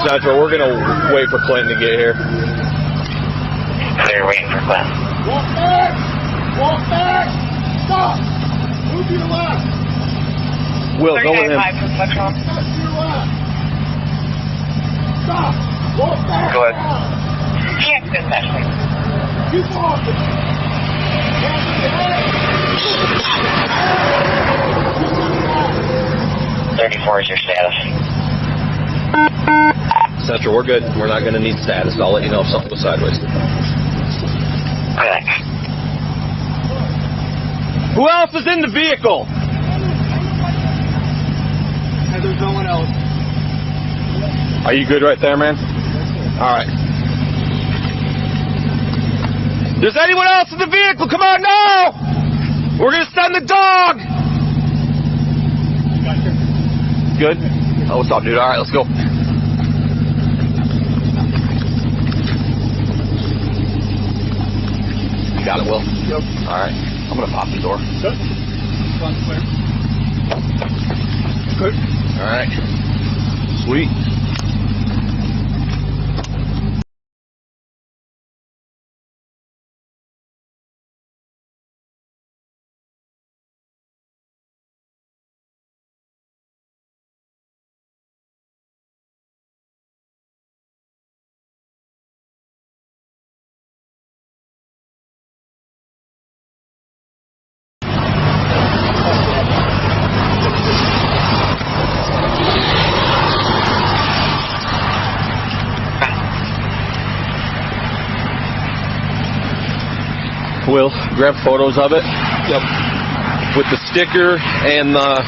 Central, we're gonna wait for Clinton to get here. They're waiting for Clinton. Walk back! Walk back! Stop! Move to your left! Will, go with him. 39.5 from Central. Stop to your left! Stop! Walk back! Go ahead. Now. Can't dispatch me. Keep walking! Hands in your head! 34 is your status. Central, we're good. We're not gonna need status. I'll let you know if something goes sideways. Relax. Who else is in the vehicle? And there's no one else. Are you good right there, man? All right. There's anyone else in the vehicle? Come on now! We're gonna send the dog! Good? Oh, what's up, dude? All right, let's go. You got it, Will? Yep. All right. I'm gonna pop the door. Good. Front clear. Good. All right. Sweet. Will, grab photos of it. Yep. With the sticker and the